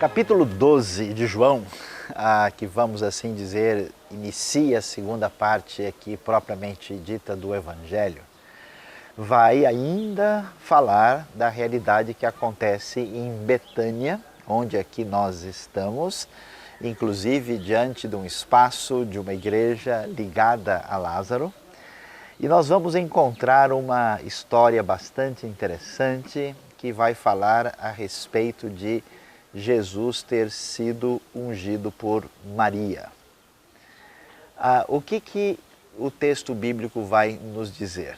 Capítulo 12 de João, que vamos assim dizer, inicia a segunda parte aqui propriamente dita do Evangelho, vai ainda falar da realidade que acontece em Betânia, onde aqui nós estamos, inclusive diante de um espaço de uma igreja ligada a Lázaro. E nós vamos encontrar uma história bastante interessante que vai falar a respeito de Jesus ter sido ungido por Maria. O que o texto bíblico vai nos dizer?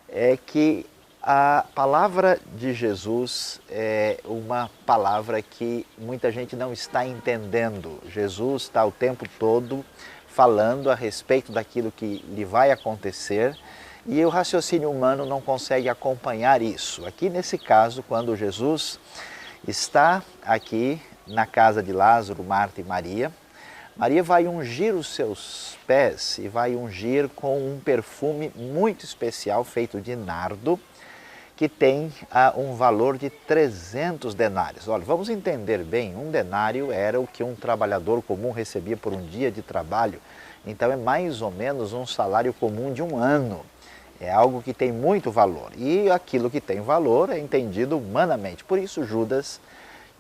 É que a palavra de Jesus é uma palavra que muita gente não está entendendo. Jesus está o tempo todo falando a respeito daquilo que lhe vai acontecer e o raciocínio humano não consegue acompanhar isso. Aqui nesse caso, quando Jesus está aqui na casa de Lázaro, Marta e Maria, Maria vai ungir os seus pés e vai ungir com um perfume muito especial feito de nardo, que tem um valor de 300 denários. Olha, vamos entender bem, um denário era o que um trabalhador comum recebia por um dia de trabalho, então é mais ou menos um salário comum de um ano. É algo que tem muito valor e aquilo que tem valor é entendido humanamente. Por isso Judas,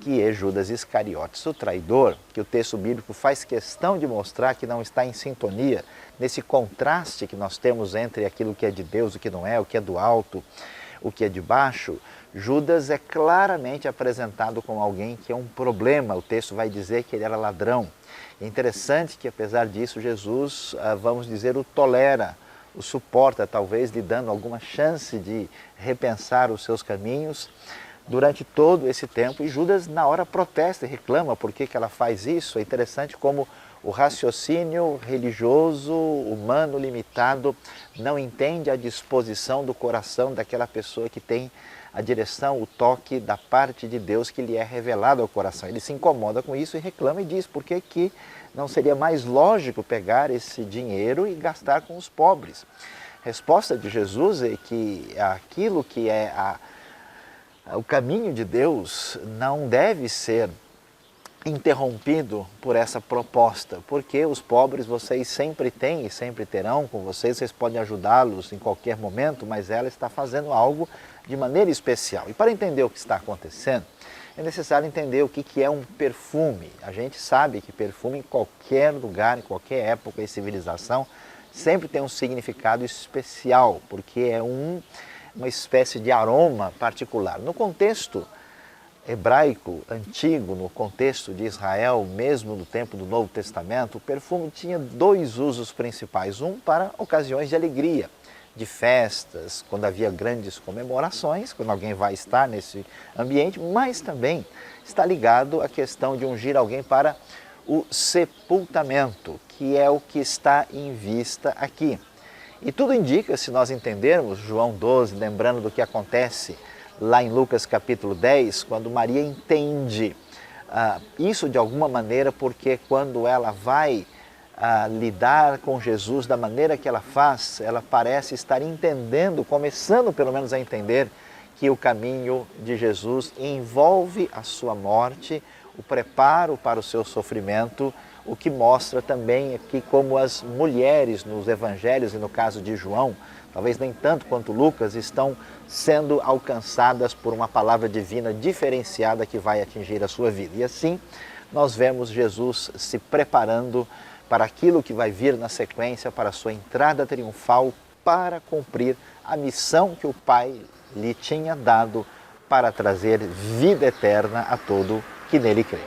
que é Judas Iscariotes, o traidor, que o texto bíblico faz questão de mostrar que não está em sintonia nesse contraste que nós temos entre aquilo que é de Deus, o que não é, o que é do alto, o que é de baixo. Judas é claramente apresentado como alguém que é um problema. O texto vai dizer que ele era ladrão. É interessante que apesar disso Jesus, vamos dizer, o tolera, o suporta, talvez lhe dando alguma chance de repensar os seus caminhos durante todo esse tempo. E Judas na hora protesta e reclama por que ela faz isso. É interessante como o raciocínio religioso, humano, limitado, não entende a disposição do coração daquela pessoa que tem a direção, o toque da parte de Deus que lhe é revelado ao coração. Ele se incomoda com isso e reclama e diz por que não seria mais lógico pegar esse dinheiro e gastar com os pobres. A resposta de Jesus é que aquilo que é o caminho de Deus não deve ser interrompido por essa proposta, porque os pobres vocês sempre têm e sempre terão com vocês, vocês podem ajudá-los em qualquer momento, mas ela está fazendo algo de maneira especial. E para entender o que está acontecendo, é necessário entender o que é um perfume. A gente sabe que perfume em qualquer lugar, em qualquer época e civilização, sempre tem um significado especial, porque é uma espécie de aroma particular. No contexto hebraico antigo, no contexto de Israel, mesmo no tempo do Novo Testamento, o perfume tinha dois usos principais. Um para ocasiões de alegria, de festas, quando havia grandes comemorações, quando alguém vai estar nesse ambiente, mas também está ligado à questão de ungir alguém para o sepultamento, que é o que está em vista aqui. E tudo indica, se nós entendermos João 12, lembrando do que acontece lá em Lucas capítulo 10, quando Maria entende isso de alguma maneira, porque quando ela vai lidar com Jesus da maneira que ela faz, ela parece estar entendendo, começando pelo menos a entender, que o caminho de Jesus envolve a sua morte, o preparo para o seu sofrimento, o que mostra também aqui como as mulheres nos evangelhos, e no caso de João, talvez nem tanto quanto Lucas, estão sendo alcançadas por uma palavra divina diferenciada que vai atingir a sua vida. E assim nós vemos Jesus se preparando para aquilo que vai vir na sequência, para a sua entrada triunfal, para cumprir a missão que o Pai lhe tinha dado para trazer vida eterna a todo que nele crê.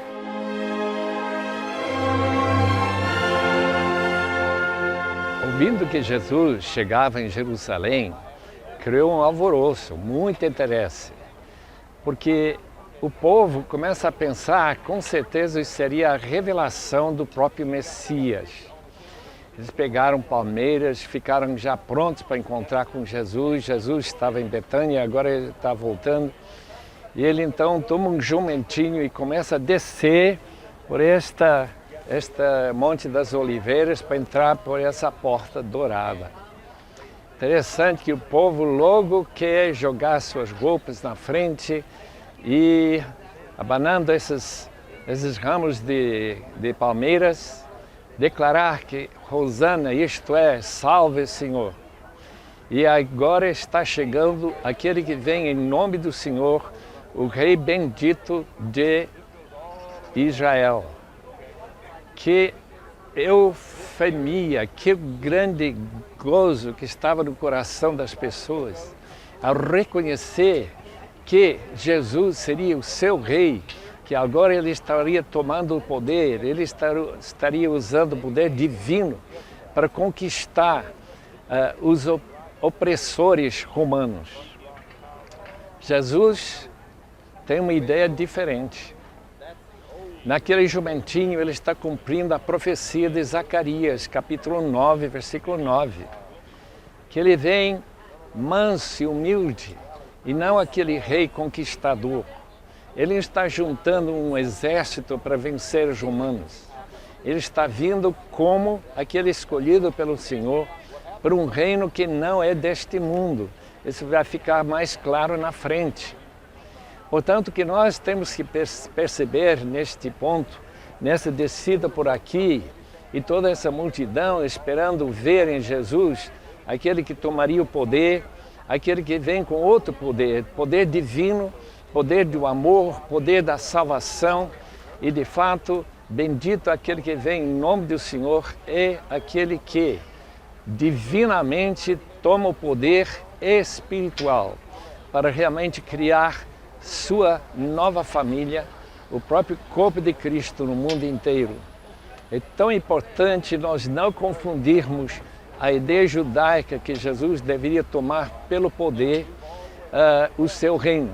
Ouvindo que Jesus chegava em Jerusalém, criou um alvoroço, muito interesse, porque o povo começa a pensar, com certeza isso seria a revelação do próprio Messias. Eles pegaram palmeiras, ficaram já prontos para encontrar com Jesus. Jesus estava em Betânia, agora ele está voltando. E ele então toma um jumentinho e começa a descer por esta Monte das Oliveiras para entrar por essa porta dourada. Interessante que o povo logo quer jogar suas roupas na frente e abanando esses ramos de palmeiras, declarar que Hosana, isto é, salve Senhor. E agora está chegando aquele que vem em nome do Senhor, o Rei bendito de Israel. Que eufemia, que grande gozo que estava no coração das pessoas ao reconhecer que Jesus seria o seu rei, que agora ele estaria tomando o poder, ele estaria usando o poder divino para conquistar os opressores romanos. Jesus tem uma ideia diferente. Naquele jumentinho ele está cumprindo a profecia de Zacarias, capítulo 9, versículo 9, que ele vem manso e humilde, e não aquele rei conquistador. Ele está juntando um exército para vencer os romanos. Ele está vindo como aquele escolhido pelo Senhor para um reino que não é deste mundo. Isso vai ficar mais claro na frente. Portanto, que nós temos que perceber neste ponto, nessa descida por aqui, e toda essa multidão esperando ver em Jesus aquele que tomaria o poder, aquele que vem com outro poder, poder divino, poder do amor, poder da salvação, e de fato, bendito aquele que vem em nome do Senhor, é aquele que divinamente toma o poder espiritual para realmente criar sua nova família, o próprio corpo de Cristo no mundo inteiro. É tão importante nós não confundirmos a ideia judaica que Jesus deveria tomar pelo poder o seu reino,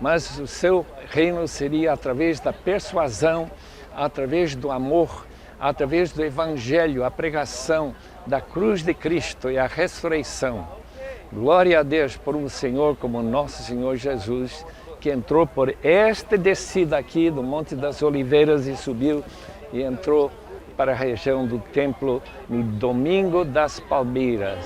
mas o seu reino seria através da persuasão, através do amor, através do evangelho, a pregação da cruz de Cristo e a ressurreição. Glória a Deus por um Senhor como nosso Senhor Jesus, que entrou por esta descida aqui do Monte das Oliveiras e subiu e entrou para a região do templo no Domingo das Palmeiras.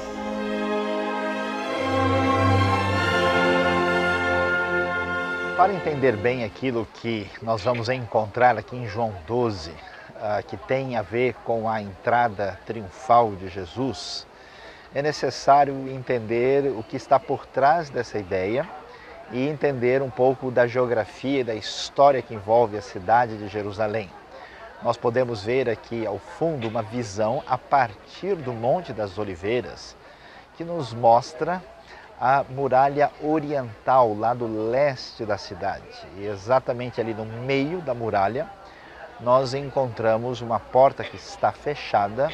Para entender bem aquilo que nós vamos encontrar aqui em João 12, que tem a ver com a entrada triunfal de Jesus, é necessário entender o que está por trás dessa ideia e entender um pouco da geografia e da história que envolve a cidade de Jerusalém. Nós podemos ver aqui ao fundo uma visão a partir do Monte das Oliveiras, que nos mostra a muralha oriental, lá do leste da cidade. E exatamente ali no meio da muralha, nós encontramos uma porta que está fechada,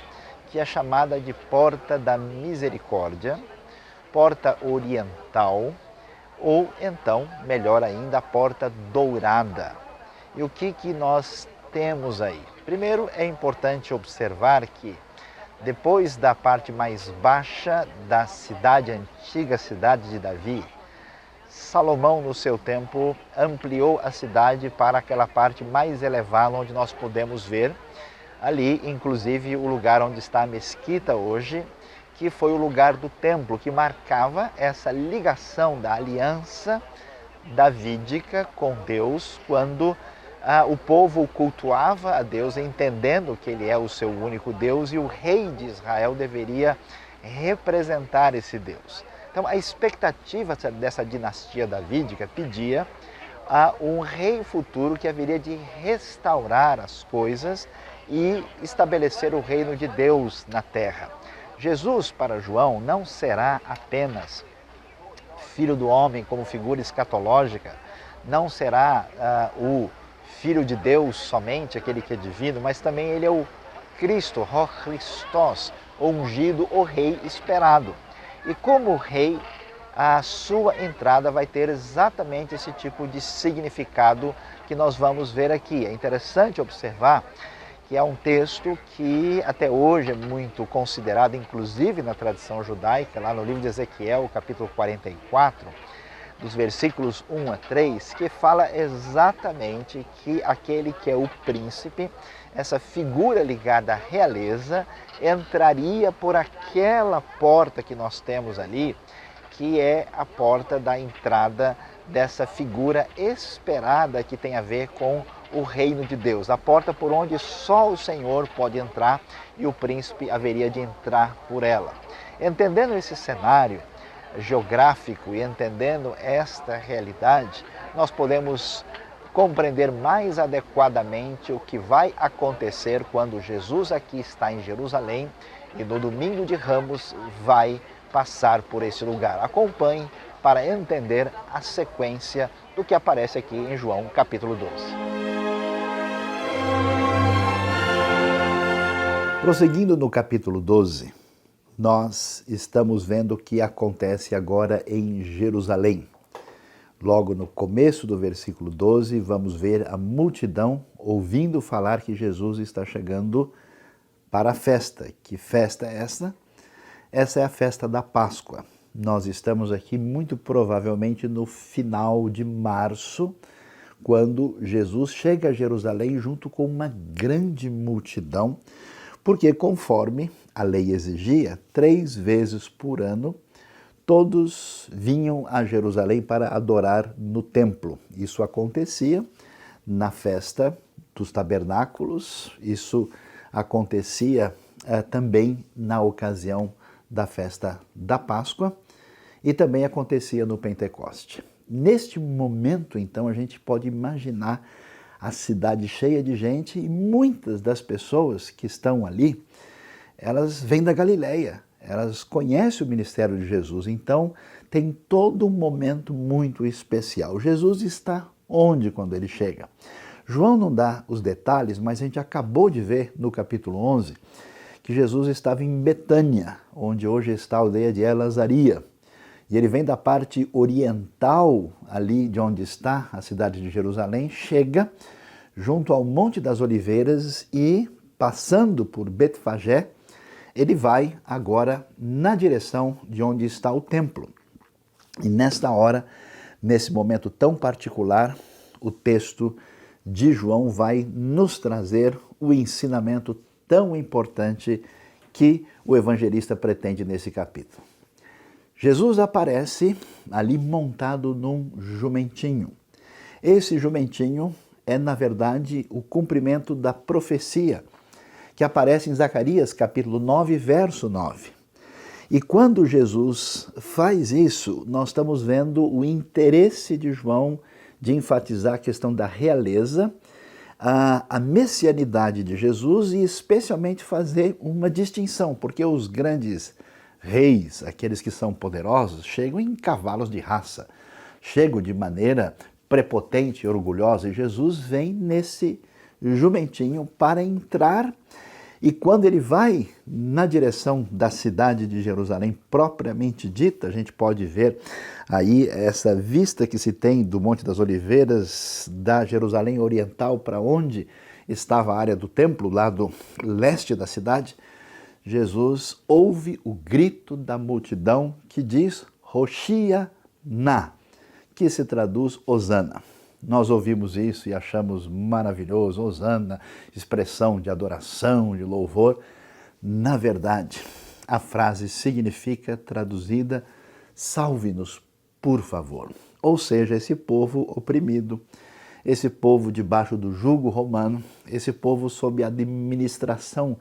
que é chamada de Porta da Misericórdia, Porta Oriental, ou então, melhor ainda, a Porta Dourada. E o que nós temos aí? Primeiro, é importante observar que depois da parte mais baixa da cidade, antiga cidade de Davi, Salomão, no seu tempo, ampliou a cidade para aquela parte mais elevada, onde nós podemos ver ali, inclusive, o lugar onde está a mesquita hoje, que foi o lugar do templo, que marcava essa ligação da aliança davídica com Deus, quando o povo cultuava a Deus, entendendo que Ele é o seu único Deus e o rei de Israel deveria representar esse Deus. Então, a expectativa dessa dinastia davídica pedia a um rei futuro que haveria de restaurar as coisas e estabelecer o reino de Deus na terra. Jesus, para João, não será apenas filho do homem como figura escatológica, não será o Filho de Deus somente, aquele que é divino, mas também ele é o Cristo, o Christos, o ungido, o rei esperado. E como rei, a sua entrada vai ter exatamente esse tipo de significado que nós vamos ver aqui. É interessante observar que é um texto que até hoje é muito considerado, inclusive na tradição judaica, lá no livro de Ezequiel, capítulo 44, dos versículos 1 a 3, que fala exatamente que aquele que é o príncipe, essa figura ligada à realeza, entraria por aquela porta que nós temos ali, que é a porta da entrada dessa figura esperada que tem a ver com o reino de Deus, a porta por onde só o Senhor pode entrar e o príncipe haveria de entrar por ela. Entendendo esse cenário geográfico e entendendo esta realidade, nós podemos compreender mais adequadamente o que vai acontecer quando Jesus aqui está em Jerusalém e no domingo de Ramos vai passar por esse lugar. Acompanhe para entender a sequência do que aparece aqui em João capítulo 12. Prosseguindo no capítulo 12, nós estamos vendo o que acontece agora em Jerusalém. Logo no começo do versículo 12, vamos ver a multidão ouvindo falar que Jesus está chegando para a festa. Que festa é essa? Essa é a festa da Páscoa. Nós estamos aqui muito provavelmente no final de março, quando Jesus chega a Jerusalém junto com uma grande multidão, porque conforme a lei exigia, 3 vezes por ano, todos vinham a Jerusalém para adorar no templo. Isso acontecia na festa dos tabernáculos, isso acontecia também na ocasião da festa da Páscoa e também acontecia no Pentecoste. Neste momento, então, a gente pode imaginar a cidade cheia de gente e muitas das pessoas que estão ali, elas vêm da Galileia, elas conhecem o ministério de Jesus, então tem todo um momento muito especial. Jesus está onde quando ele chega? João não dá os detalhes, mas a gente acabou de ver no capítulo 11 que Jesus estava em Betânia, onde hoje está a aldeia de El-Azaria. E ele vem da parte oriental, ali de onde está a cidade de Jerusalém, chega junto ao Monte das Oliveiras e, passando por Betfagé, ele vai agora na direção de onde está o templo. E nesta hora, nesse momento tão particular, o texto de João vai nos trazer o ensinamento tão importante que o evangelista pretende nesse capítulo. Jesus aparece ali montado num jumentinho. Esse jumentinho é, na verdade, o cumprimento da profecia que aparece em Zacarias, capítulo 9, verso 9. E quando Jesus faz isso, nós estamos vendo o interesse de João de enfatizar a questão da realeza, a messianidade de Jesus e especialmente fazer uma distinção, porque os grandes reis, aqueles que são poderosos, chegam em cavalos de raça, chegam de maneira prepotente e orgulhosa, e Jesus vem nesse jumentinho para entrar, e quando ele vai na direção da cidade de Jerusalém propriamente dita, a gente pode ver aí essa vista que se tem do Monte das Oliveiras, da Jerusalém Oriental para onde estava a área do templo, lá do leste da cidade. Jesus ouve o grito da multidão que diz Hoshiana, que se traduz Hosana. Nós ouvimos isso e achamos maravilhoso, Hosana, expressão de adoração, de louvor. Na verdade, a frase significa, traduzida, salve-nos, por favor. Ou seja, esse povo oprimido, esse povo debaixo do jugo romano, esse povo sob a administração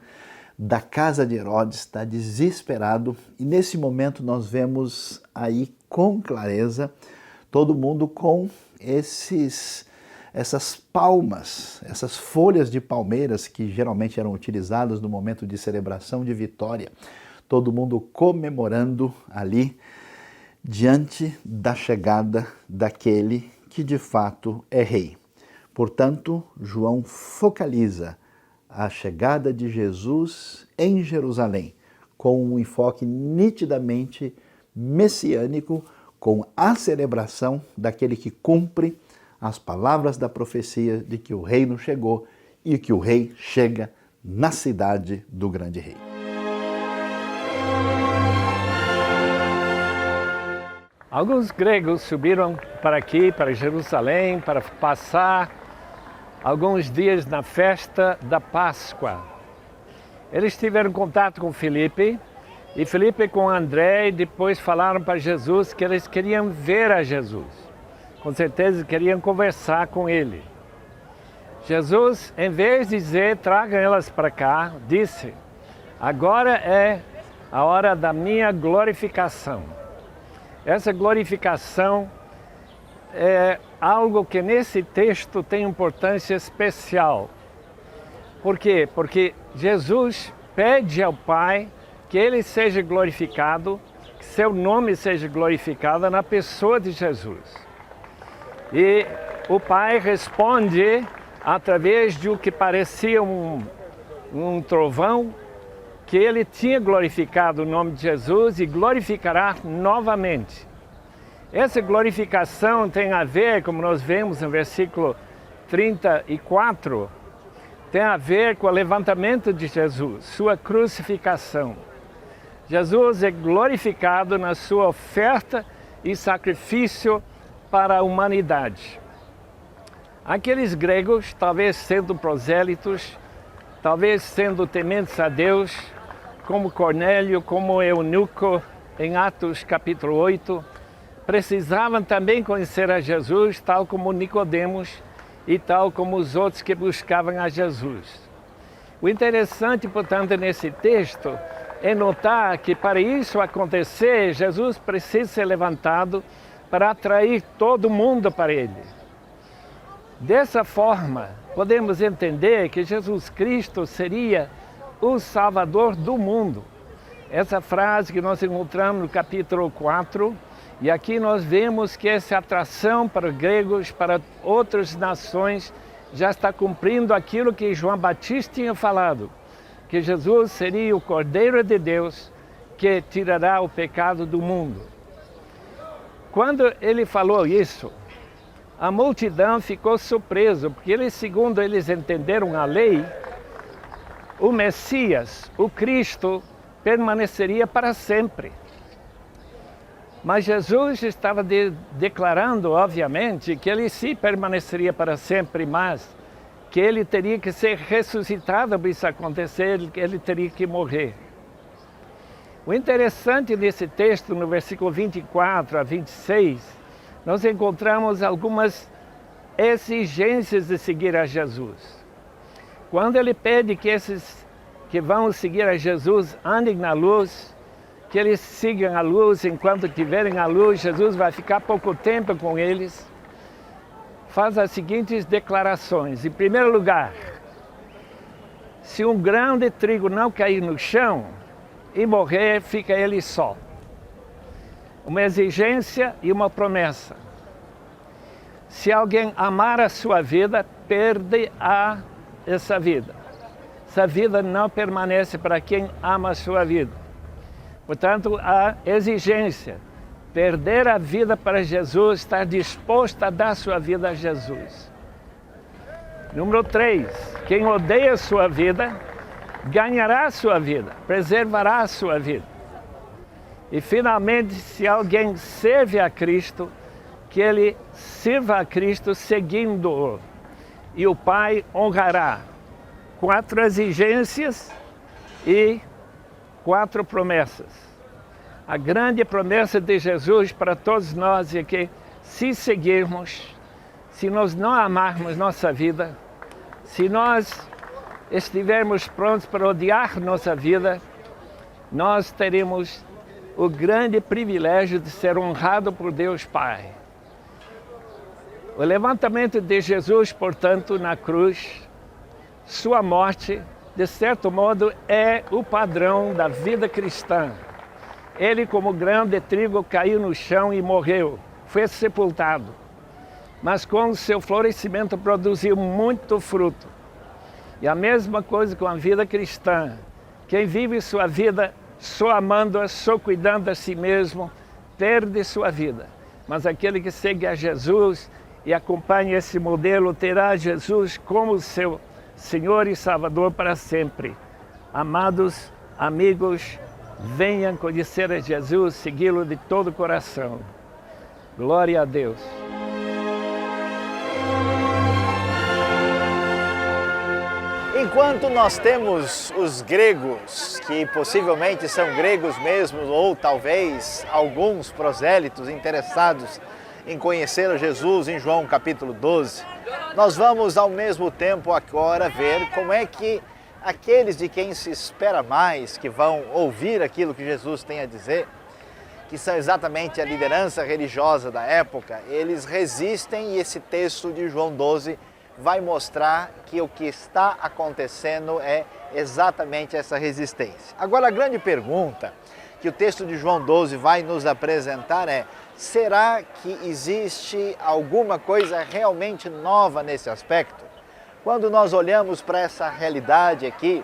da casa de Herodes está desesperado, e nesse momento nós vemos aí com clareza todo mundo com essas palmas, essas folhas de palmeiras que geralmente eram utilizadas no momento de celebração de vitória, todo mundo comemorando ali diante da chegada daquele que de fato é rei. Portanto, João focaliza a chegada de Jesus em Jerusalém com um enfoque nitidamente messiânico, com a celebração daquele que cumpre as palavras da profecia de que o reino chegou e que o rei chega na cidade do grande rei. Alguns gregos subiram para aqui, para Jerusalém, para passar alguns dias na festa da Páscoa. Eles tiveram contato com Filipe, e Filipe com André, e depois falaram para Jesus que eles queriam ver a Jesus. Com certeza queriam conversar com ele. Jesus, em vez de dizer, tragam elas para cá, disse, agora é a hora da minha glorificação. Essa glorificação é algo que nesse texto tem importância especial. Por quê? Porque Jesus pede ao Pai que Ele seja glorificado, que seu nome seja glorificado na pessoa de Jesus. E o Pai responde através de o que parecia um trovão, que Ele tinha glorificado o nome de Jesus e glorificará novamente. Essa glorificação tem a ver, como nós vemos no versículo 34, tem a ver com o levantamento de Jesus, sua crucificação. Jesus é glorificado na sua oferta e sacrifício para a humanidade. Aqueles gregos, talvez sendo prosélitos, talvez sendo tementes a Deus, como Cornélio, como Eunuco, em Atos capítulo 8, precisavam também conhecer a Jesus, tal como Nicodemos e tal como os outros que buscavam a Jesus. O interessante, portanto, nesse texto é notar que para isso acontecer, Jesus precisa ser levantado para atrair todo mundo para Ele. Dessa forma, podemos entender que Jesus Cristo seria o Salvador do mundo. Essa frase que nós encontramos no capítulo 4, e aqui nós vemos que essa atração para os gregos, para outras nações, já está cumprindo aquilo que João Batista tinha falado, que Jesus seria o Cordeiro de Deus que tirará o pecado do mundo. Quando ele falou isso, a multidão ficou surpresa, porque eles, segundo eles entenderam a lei, o Messias, o Cristo, permaneceria para sempre. Mas Jesus estava declarando, obviamente, que ele sim permaneceria para sempre, mas que ele teria que ser ressuscitado para isso acontecer, ele teria que morrer. O interessante desse texto, no versículo 24 a 26, nós encontramos algumas exigências de seguir a Jesus. Quando ele pede que esses que vão seguir a Jesus andem na luz, que eles sigam a luz, enquanto tiverem a luz, Jesus vai ficar pouco tempo com eles, faz as seguintes declarações. Em primeiro lugar, se um grão de trigo não cair no chão e morrer, fica ele só. Uma exigência e uma promessa. Se alguém amar a sua vida, perde essa vida. Essa vida não permanece para quem ama a sua vida. Portanto, a exigência, perder a vida para Jesus, estar disposto a dar sua vida a Jesus. Número 3, quem odeia a sua vida, ganhará a sua vida, preservará a sua vida. E finalmente, se alguém serve a Cristo, que ele sirva a Cristo seguindo-o. E o Pai honrará. 4 exigências e 4 promessas. A grande promessa de Jesus para todos nós é que, se seguirmos, se nós não amarmos nossa vida, se nós estivermos prontos para odiar nossa vida, nós teremos o grande privilégio de ser honrado por Deus Pai. O levantamento de Jesus, portanto, na cruz, sua morte, de certo modo, é o padrão da vida cristã. Ele, como grão de trigo, caiu no chão e morreu, foi sepultado. Mas com o seu florescimento produziu muito fruto. E a mesma coisa com a vida cristã. Quem vive sua vida só amando-a, só cuidando de si mesmo, perde sua vida. Mas aquele que segue a Jesus e acompanha esse modelo, terá Jesus como seu Senhor e Salvador para sempre. Amados amigos, venham conhecer a Jesus, segui-lo de todo o coração. Glória a Deus. Enquanto nós temos os gregos, que possivelmente são gregos mesmo, ou talvez alguns prosélitos interessados em conhecer a Jesus em João capítulo 12, nós vamos ao mesmo tempo agora ver como é que aqueles de quem se espera mais, que vão ouvir aquilo que Jesus tem a dizer, que são exatamente a liderança religiosa da época, eles resistem, e esse texto de João 12 vai mostrar que o que está acontecendo é exatamente essa resistência. Agora, a grande pergunta que o texto de João 12 vai nos apresentar é: será que existe alguma coisa realmente nova nesse aspecto? Quando nós olhamos para essa realidade aqui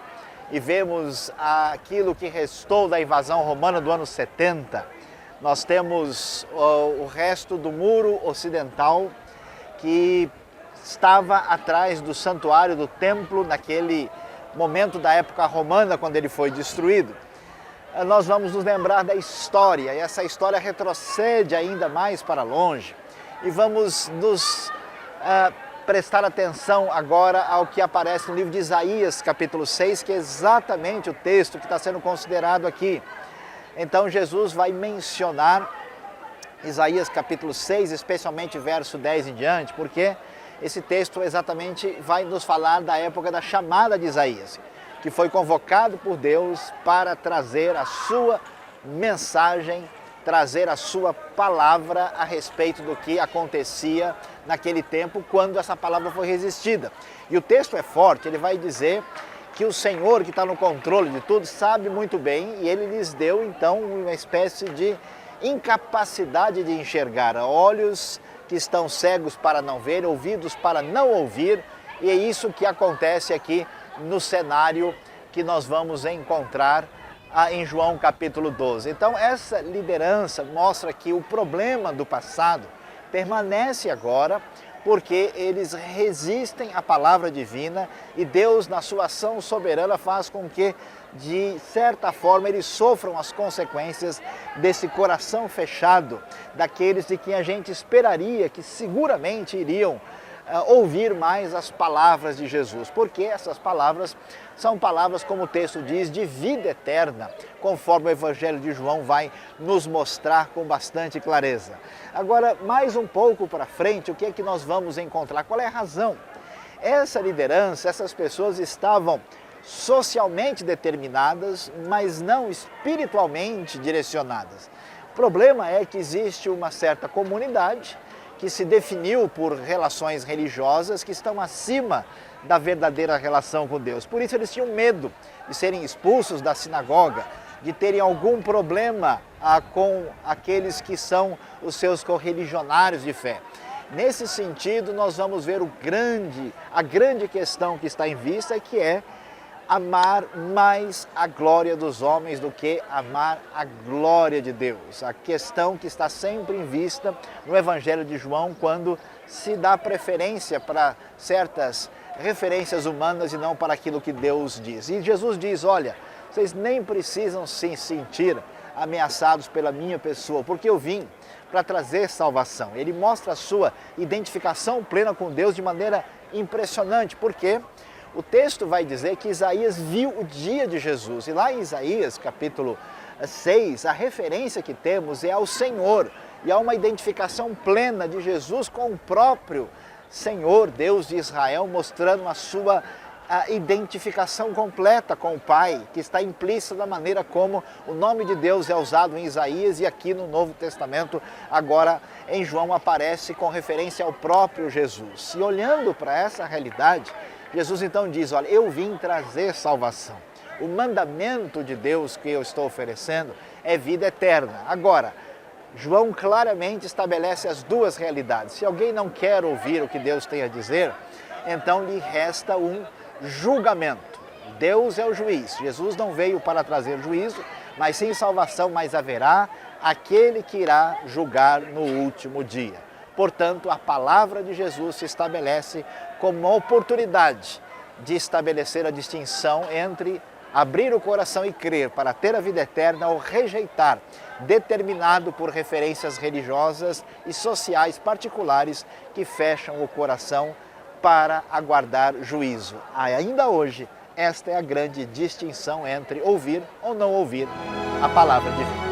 e vemos aquilo que restou da invasão romana do ano 70, nós temos o resto do muro ocidental que estava atrás do santuário do templo naquele momento da época romana, quando ele foi destruído. Nós vamos nos lembrar da história, e essa história retrocede ainda mais para longe. E vamos nos prestar atenção agora ao que aparece no livro de Isaías, capítulo 6, que é exatamente o texto que está sendo considerado aqui. Então Jesus vai mencionar Isaías capítulo 6, especialmente verso 10 em diante, porque esse texto exatamente vai nos falar da época da chamada de Isaías, que foi convocado por Deus para trazer a sua mensagem, trazer a sua palavra a respeito do que acontecia naquele tempo, quando essa palavra foi resistida. E o texto é forte, ele vai dizer que o Senhor, que está no controle de tudo, sabe muito bem, e ele lhes deu então uma espécie de incapacidade de enxergar, olhos que estão cegos para não ver, ouvidos para não ouvir, e é isso que acontece aqui no cenário que nós vamos encontrar em João capítulo 12. Então essa liderança mostra que o problema do passado permanece agora, porque eles resistem à palavra divina, e Deus, na sua ação soberana, faz com que, de certa forma, eles sofram as consequências desse coração fechado, daqueles de quem a gente esperaria que seguramente iriam ouvir mais as palavras de Jesus, porque essas palavras são palavras, como o texto diz, de vida eterna, conforme o Evangelho de João vai nos mostrar com bastante clareza. Agora, mais um pouco para frente, o que é que nós vamos encontrar? Qual é a razão? Essa liderança, essas pessoas estavam socialmente determinadas, mas não espiritualmente direcionadas. O problema é que existe uma certa comunidade que se definiu por relações religiosas que estão acima da verdadeira relação com Deus. Por isso eles tinham medo de serem expulsos da sinagoga, de terem algum problema com aqueles que são os seus correligionários de fé. Nesse sentido, nós vamos ver a grande questão que está em vista, que é amar mais a glória dos homens do que amar a glória de Deus. A questão que está sempre em vista no Evangelho de João, quando se dá preferência para certas referências humanas e não para aquilo que Deus diz. E Jesus diz: olha, vocês nem precisam se sentir ameaçados pela minha pessoa, porque eu vim para trazer salvação. Ele mostra a sua identificação plena com Deus de maneira impressionante, porque o texto vai dizer que Isaías viu o dia de Jesus, e lá em Isaías capítulo 6, a referência que temos é ao Senhor, e há uma identificação plena de Jesus com o próprio Senhor, Deus de Israel, mostrando a sua identificação completa com o Pai, que está implícita na maneira como o nome de Deus é usado em Isaías, e aqui no Novo Testamento, agora em João, aparece com referência ao próprio Jesus. E olhando para essa realidade, Jesus então diz: olha, eu vim trazer salvação. O mandamento de Deus que eu estou oferecendo é vida eterna. Agora, João claramente estabelece as duas realidades. Se alguém não quer ouvir o que Deus tem a dizer, então lhe resta um julgamento. Deus é o juiz. Jesus não veio para trazer juízo, mas sim salvação, mas haverá aquele que irá julgar no último dia. Portanto, a palavra de Jesus se estabelece como uma oportunidade de estabelecer a distinção entre abrir o coração e crer para ter a vida eterna ou rejeitar, determinado por referências religiosas e sociais particulares que fecham o coração para aguardar juízo. Ainda hoje, esta é a grande distinção entre ouvir ou não ouvir a palavra divina.